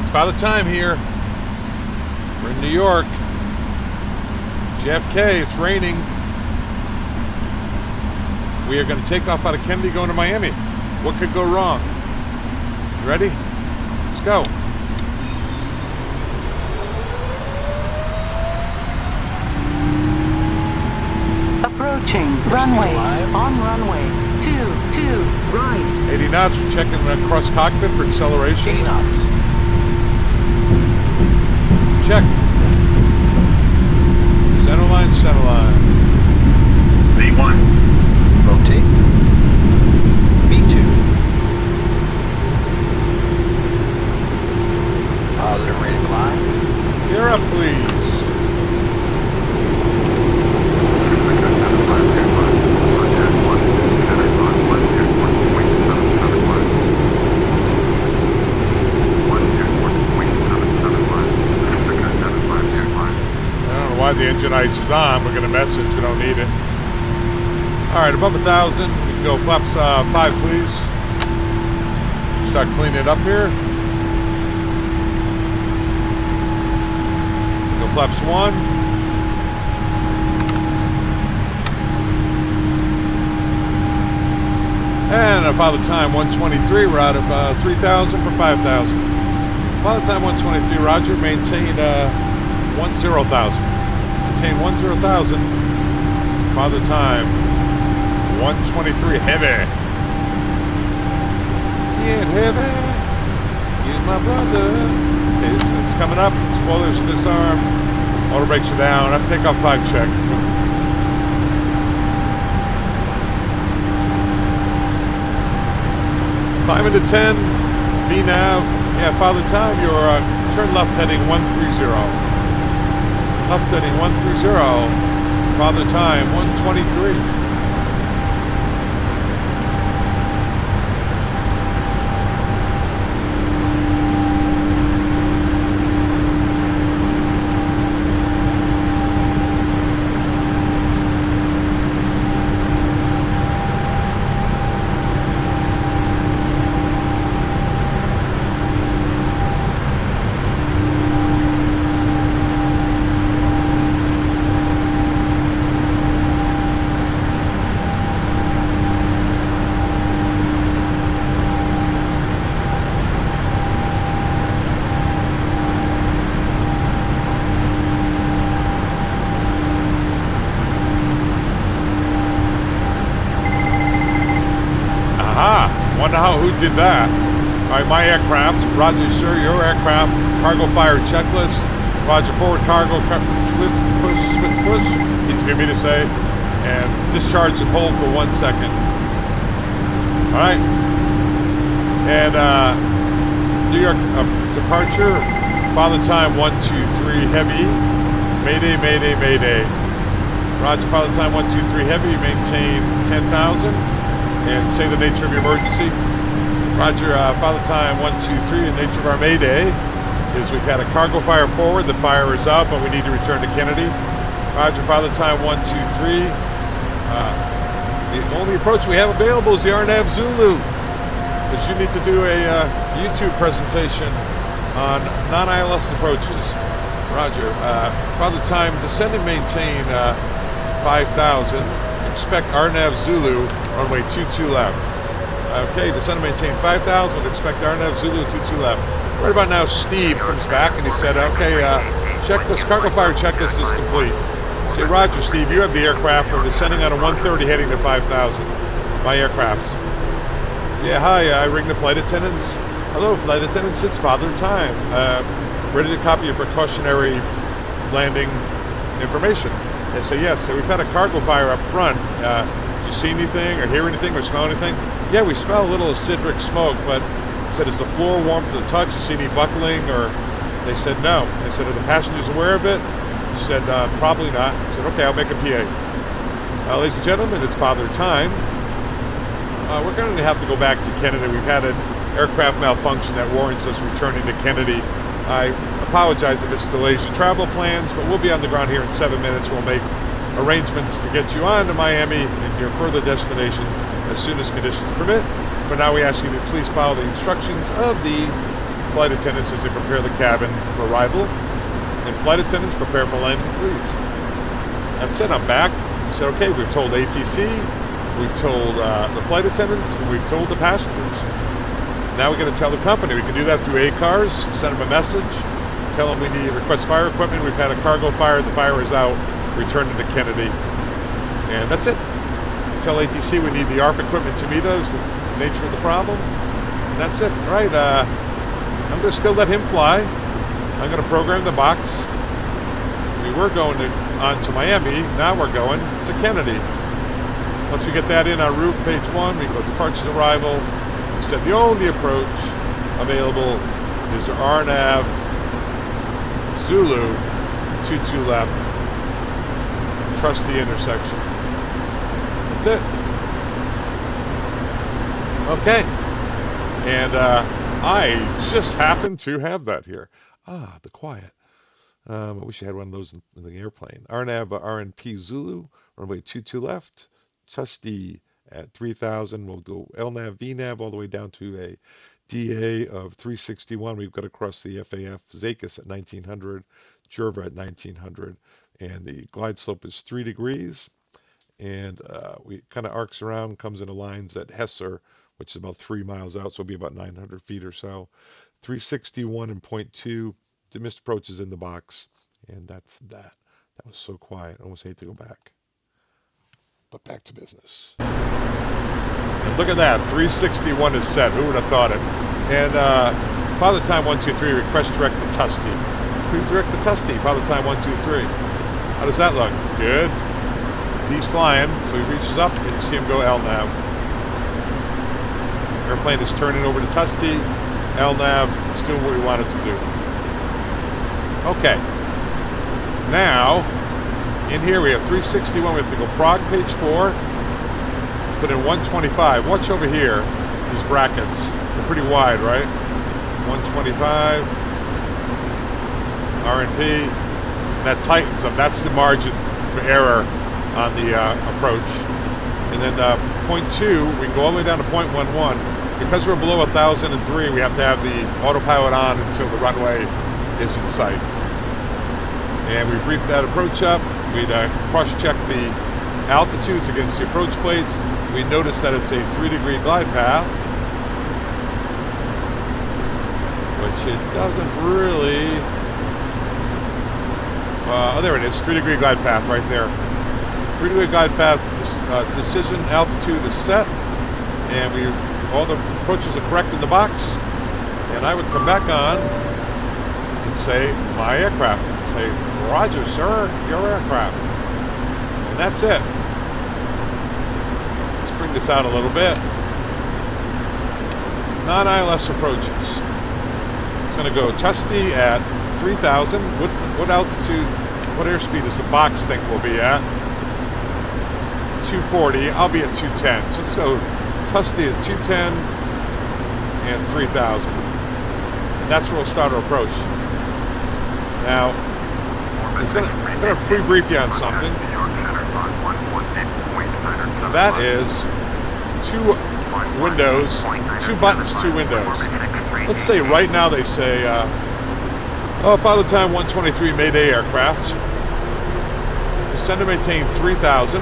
It's Father Time here. We're in New York. JFK, it's raining. We are going to take off out of Kennedy going to Miami. What could go wrong? You ready? Let's go. Approaching runways on runway 22 right. 80 knots, we're checking the cross cockpit for acceleration. 80 knots. Check. Centerline, centerline. V1. Rotate. V2. Positive rate of climb. Gear up, please. Why the engine ice is on, we're going to message, we don't need it. Alright, above 1,000, we can go flaps 5 please. Start cleaning it up here. Go flaps 1. And Father Time 123, we're out of 3,000 for 5,000. Father Time 123, roger, maintain 10,000. Maintain 10,000. Father Time 123 heavy. Yeah, heavy. He's my brother. Okay, it's coming up. Spoilers disarm. Auto brakes are down. I have to take off 5 check. Climb into 10. VNAV. Yeah, Father Time. You're turn left heading 130. Left heading 130, Father Time 123. Who did that? All right, my aircraft. Roger, sir, your aircraft. Cargo fire checklist. Roger, forward cargo. Swift push. Needs to be me to say. And discharge and hold for 1 second. All right. And New York departure. Father Time 123 heavy. Mayday, mayday, mayday. Roger, Father Time 123 heavy. Maintain 10,000. And say the nature of your emergency. Roger, Father Time 123. The nature of our Mayday is we've had a cargo fire forward. The fire is up, but we need to return to Kennedy. Roger, Father Time 123. The only approach we have available is the RNAV Zulu, because you need to do a YouTube presentation on non-ILS approaches. Roger, Father Time descend and maintain 5,000. Expect RNAV Zulu runway 22 left. Okay, descend and maintain 5,000. Expect RNAV Zulu 22 left. Right about now, Steve comes back and he said, okay, checklist, cargo fire checklist is complete. I say, Roger, Steve, you have the aircraft. We're descending on a 130 heading to 5,000. My aircraft. Yeah, hi, I ring the flight attendants. Hello, flight attendants, it's Father Time. Ready to copy your precautionary landing information. They say, yes, so we've had a cargo fire up front. Did you see anything or hear anything or smell anything? Yeah, we smell a little acidic smoke, but I said, is the floor warm to the touch? You see any buckling? Or they said, no. I said, are the passengers aware of it? She said, probably not. I said, okay, I'll make a PA. Ladies and gentlemen, it's Father Time. We're going to have to go back to Kennedy. We've had an aircraft malfunction that warrants us returning to Kennedy. I apologize if this delays your travel plans, but we'll be on the ground here in 7 minutes. We'll make arrangements to get you on to Miami and your further destinations as soon as conditions permit. For now, we ask you to please follow the instructions of the flight attendants as they prepare the cabin for arrival, and flight attendants prepare for landing, please. That's it, I'm back. I said, okay, we've told ATC, we've told the flight attendants, and we've told the passengers. Now we're going to tell the company. We can do that through ACARS, send them a message, tell them we need request fire equipment, we've had a cargo fire, the fire is out, return it to Kennedy. And that's it. Tell ATC we need the ARF equipment to meet us, the nature of the problem. And that's it. All right, I'm going to still let him fly. I'm going to program the box. We were going on to Miami, now we're going to Kennedy. Once we get that in our route, page 1, we go departures arrival. We said the only approach available is RNAV Zulu 22 left. Trust the intersection. That's it. Okay. And I just happen to have that here. Ah, the quiet. I wish I had one of those in the airplane. RNAV RNP Zulu, runway 22 left. Trusty at 3,000. We'll go LNAV, VNAV all the way down to a DA of 361. We've got to cross the FAF Zakis at 1900, Jerva at 1900. And the glide slope is 3 degrees. And we kind of arcs around, comes into lines at Hesser, which is about 3 miles out, so it'll be about 900 feet or so. 361 and 0.2. The missed approach is in the box, and that's that. That was so quiet. I almost hate to go back. But back to business. And look at that. 361 is set. Who would have thought it? And Father Time 123, request direct to Tusty. Who direct to Tusty? Father Time 123. How does that look? Good. He's flying, so he reaches up, and you see him go LNAV. Airplane is turning over to Tusty. LNAV, it's doing what we want it to do. Okay. Now, in here we have 361. We have to go Prague, page 4. Put in 125. Watch over here. These brackets. They're pretty wide, right? 125. RNP. That tightens them. That's the margin for error on the approach. And then 0.2, we can go all the way down to 0.11. Because we're below 1,003, we have to have the autopilot on until the runway is in sight. And we briefed that approach up. We'd cross-check the altitudes against the approach plates. We noticed that it's a 3-degree glide path, which it doesn't really... oh, there it is, 3-degree glide path right there. 3-degree glide path, decision altitude is set, and all the approaches are correct in the box. And I would come back on and say, my aircraft. Say, Roger, sir, your aircraft. And that's it. Let's bring this out a little bit. Non-ILS approaches. It's going to go Tusty at 3,000. What altitude, what airspeed does the box think we'll be at? 240. I'll be at 210. So let's go Tusty at 210 and 3,000. And that's where we'll start our approach. Now, I'm going to pre-brief you on something. That is 2 windows, 2 buttons, 2 windows. Let's say right now they say, Father Time 123 Mayday aircraft. Descend and maintain 3,000.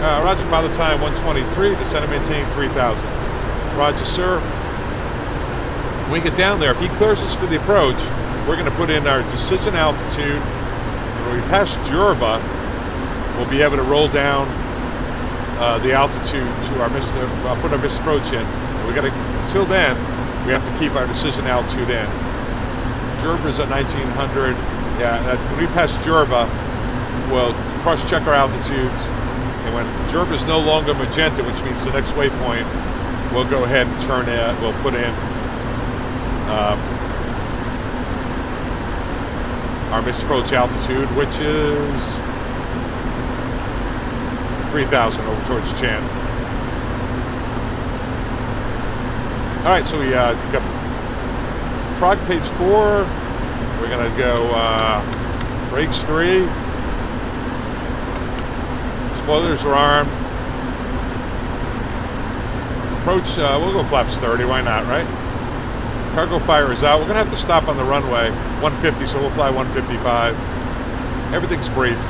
Roger, Father Time 123, descend and maintain 3,000. Roger, sir. When we get down there, if he clears us for the approach, we're going to put in our decision altitude. When we pass Jerva, we'll be able to roll down the altitude to our put our missed approach in. We got to, until then, we have to keep our decision altitude in. Jerva's at 1900. Yeah, when we pass Jerva, we'll cross-check our altitudes. And when Jerva is no longer magenta, which means the next waypoint, we'll go ahead and turn it. We'll put in our missed approach altitude, which is 3,000 over towards Chan. All right, so we got Prague page 4. We're gonna go brakes 3. Spoilers are armed. approach, we'll go flaps 30, why not, right? Cargo fire is out. We're going to have to stop on the runway, 150, so we'll fly 155. Everything's briefed.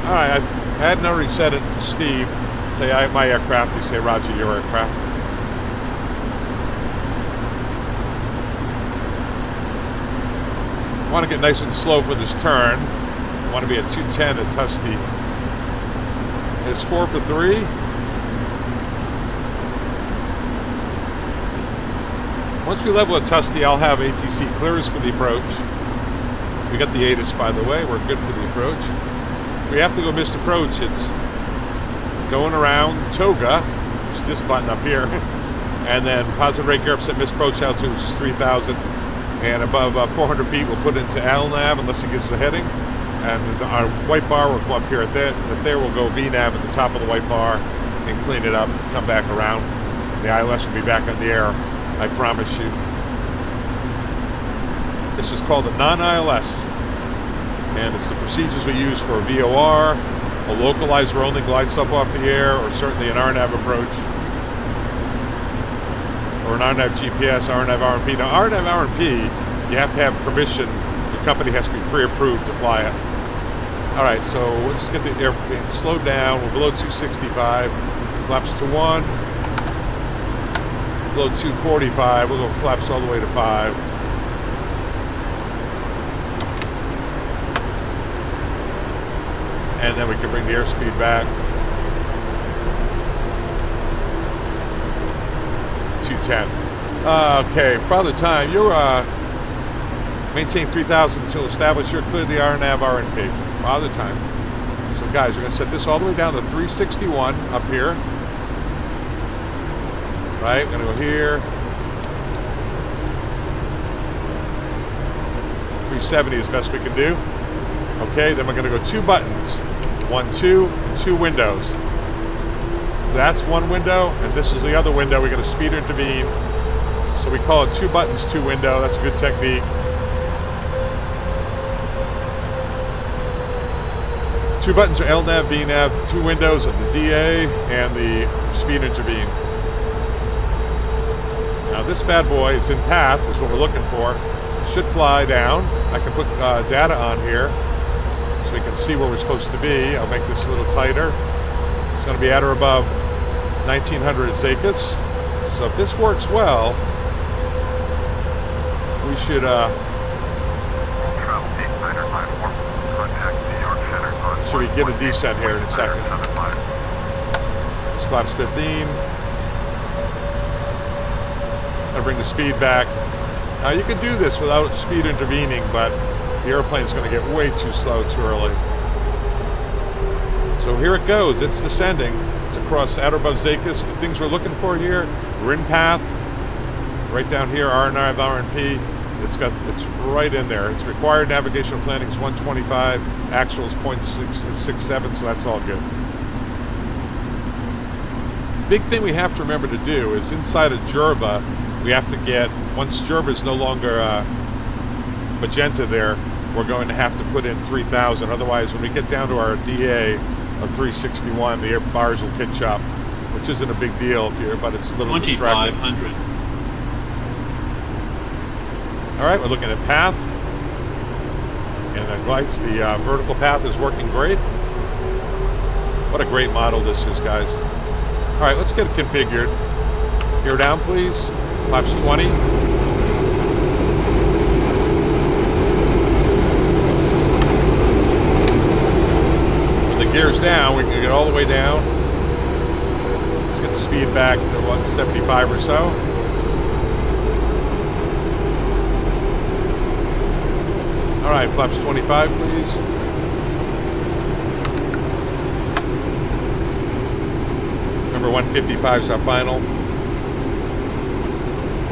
All right, I hadn't already said it to Steve. Say, my aircraft. You say, Roger, your aircraft. I want to get nice and slow for this turn. I want to be at 210 at Tusty. It's 4 for 3. Once we level at Tusty, I'll have ATC clearance for the approach. We got the ATIS, by the way. We're good for the approach. We have to go missed approach. It's going around Toga, which is this button up here, and then positive rate gear upset missed approach altitude, which is 3,000, and above 400 feet, we'll put it into LNAV unless it gets the heading, and our white bar will come up here at there. We'll go VNAV at the top of the white bar and clean it up, come back around. The ILS will be back in the air, I promise you. This is called a non-ILS, and it's the procedures we use for a VOR, a localizer only glide stop off the air, or certainly an RNAV approach, or an RNAV GPS, RNAV RNP. Now, RNAV RNP, you have to have permission. Your company has to be pre-approved to fly it. All right, so let's get the airplane slowed down. We're below 265, flaps to 1, below 245. We'll go flaps all the way to 5. And then we can bring the airspeed back. 210. Okay, Father Time, you're maintain 3,000 until established. You're clear the RNAV RNP. Father Time. So guys, we're going to set this all the way down to 361 up here. Right, we're going to go here. 370 is best we can do. Okay, then we're going to go 2 buttons. 1, 2, and 2 windows. That's one window, and this is the other window. We're going to speed intervene. So we call it 2 buttons, 2 window. That's a good technique. 2 buttons are LNAV, VNAV, 2 windows of the DA and the speed intervene. Now this bad boy is in path, is what we're looking for. Should fly down. I can put data on here, so we can see where we're supposed to be. I'll make this a little tighter. It's going to be at or above 1900 at Zakis. So if this works well, we should we get a descent here in a second. Flaps 15. I'll bring the speed back. Now you can do this without speed intervening, but the airplane's going to get way too slow too early. So here it goes. It's descending to cross at or above Zakis. The things we're looking for here, we're in path. Right down here, RNAV, RNP. It's right in there. It's required navigational planning is 125. Actual is 0.667, so that's all good. Big thing we have to remember to do is inside of Jerba, we have to get, once Jerba is no longer magenta there, we're going to have to put in 3,000. Otherwise, when we get down to our DA of 361, the air bars will pitch up, which isn't a big deal here, but it's a little distracting. 2,500. All right, we're looking at path, and the vertical path is working great. What a great model this is, guys. All right, let's get it configured. Gear down, please. Flaps 20. When the gear's down, we can get all the way down. Let's get the speed back to 175 or so. All right, flaps 25, please. Remember, 155 is our final.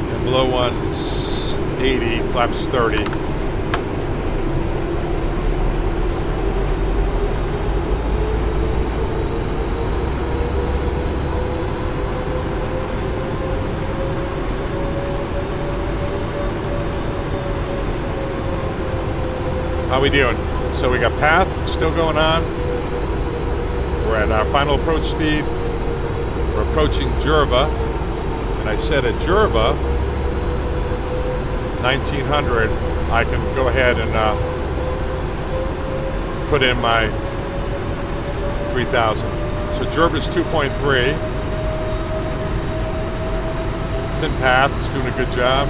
And below 180, flaps 30. How we doing? So we got path still going on. We're at our final approach speed. We're approaching Jerba, and I said at Jerba, 1900, I can go ahead and put in my 3000. So Jerba's 2.3. It's in path, it's doing a good job.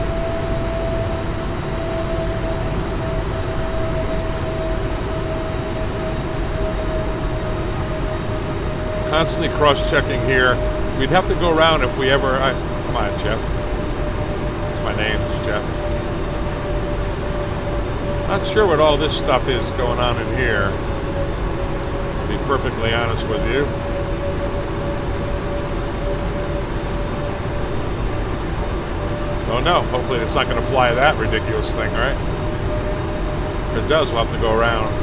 Constantly cross-checking here. We'd have to go around if we ever... come on, Jeff. That's my name, it's Jeff. Not sure what all this stuff is going on in here, to be perfectly honest with you. Don't know. Hopefully it's not going to fly that ridiculous thing, right? If it does, we'll have to go around.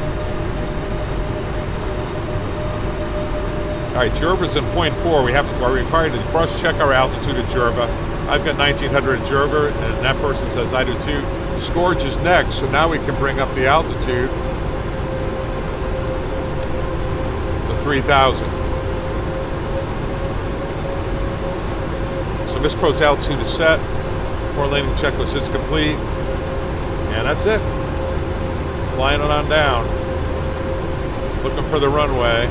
All right, Jerba's in 0.4. We're required to cross-check our altitude at Jerba. I've got 1900 at Jerba, and that person says I do too. Scourge is next, so now we can bring up the altitude to 3000. So Miss Pro's altitude is set. 4 landing checklist is complete, and that's it. Flying it on down. Looking for the runway.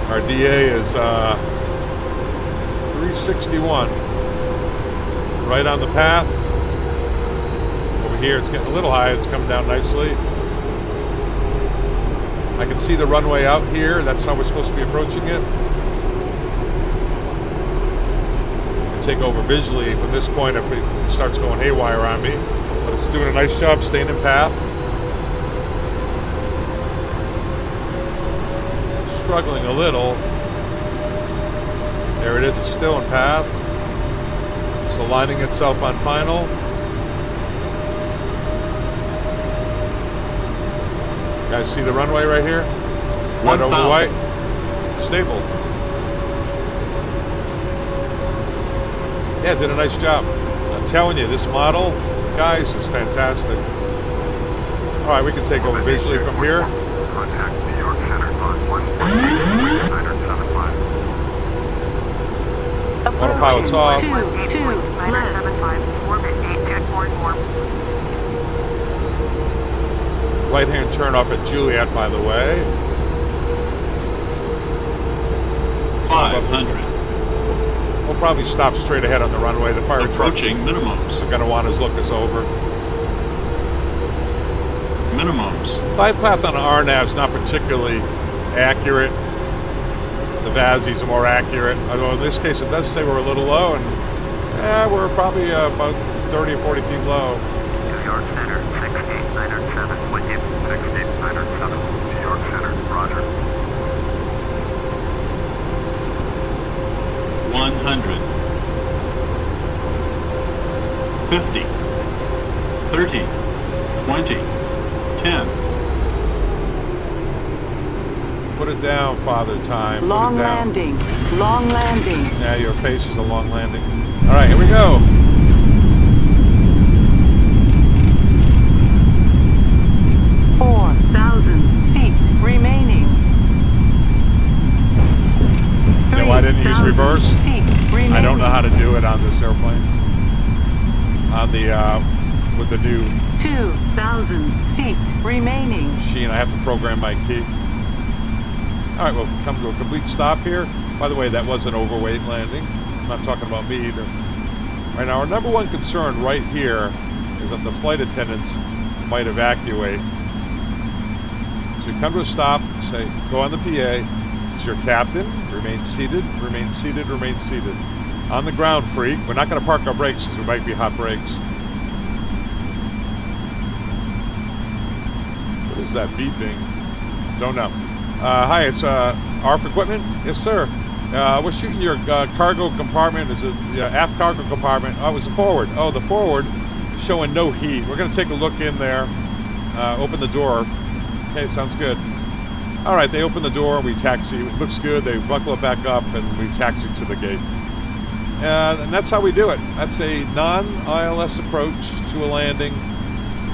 Our DA is 361. Right on the path. Over here it's getting a little high. It's coming down nicely. I can see the runway out here. That's how we're supposed to be approaching it. I can take over visually from this point if it starts going haywire on me. But it's doing a nice job staying in path. Struggling a little. There it is, it's still in path. It's aligning itself on final. You guys see the runway right here? Red over white. Stable. Yeah, did a nice job. I'm telling you, this model, guys, is fantastic. Alright, we can take over visually from here. Contact New York Center on 1-975. Autopilot's off. 2, left. 975, orbit 8.44. Right-hand turn off at Juliet, by the way. 500. We'll probably stop straight ahead on the runway. The fire trucks Approaching minimums. are going to want us look us over. Minimums. Glide path on the RNAV is not particularly accurate. The VASIs are more accurate. Although in this case it does say we're a little low, and we're probably about 30 or 40 feet low. New York Center, 68907, with you. 68907, New York Center, roger. 100. 50. 30. 20. 10. Put it down, Father Time. Long Put it down. landing. Long landing. Yeah, your face is a long landing. All right, here we go. feet remaining. You know, I didn't use reverse. I don't know how to do it on this airplane. On the with the new 2,000 feet remaining. machine, I have to program my key. All right, we'll come to a complete stop here. By the way, that was an overweight landing. I'm not talking about me either. All right, now our number one concern right here is that the flight attendants might evacuate. So you come to a stop, say, go on the PA. It's your captain. Remain seated, remain seated, remain seated. On the ground, freak. We're not going to park our brakes because there might be hot brakes. What is that beeping? Don't know. Hi, it's ARF equipment? Yes, sir. We're shooting your cargo compartment. Is it the aft cargo compartment? Oh, it was the forward. Oh, the forward is showing no heat. We're going to take a look in there. Open the door. Okay, sounds good. All right, they open the door. We taxi. It looks good. They buckle it back up, and we taxi to the gate. And that's how we do it. That's a non-ILS approach to a landing,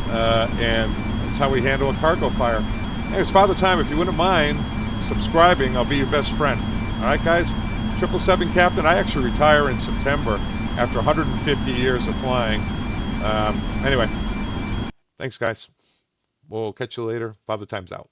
and that's how we handle a cargo fire. Hey, it's Father Time. If you wouldn't mind subscribing, I'll be your best friend. All right, guys? 777 Captain, I actually retire in September after 150 years of flying. Anyway, thanks, guys. We'll catch you later. Father Time's out.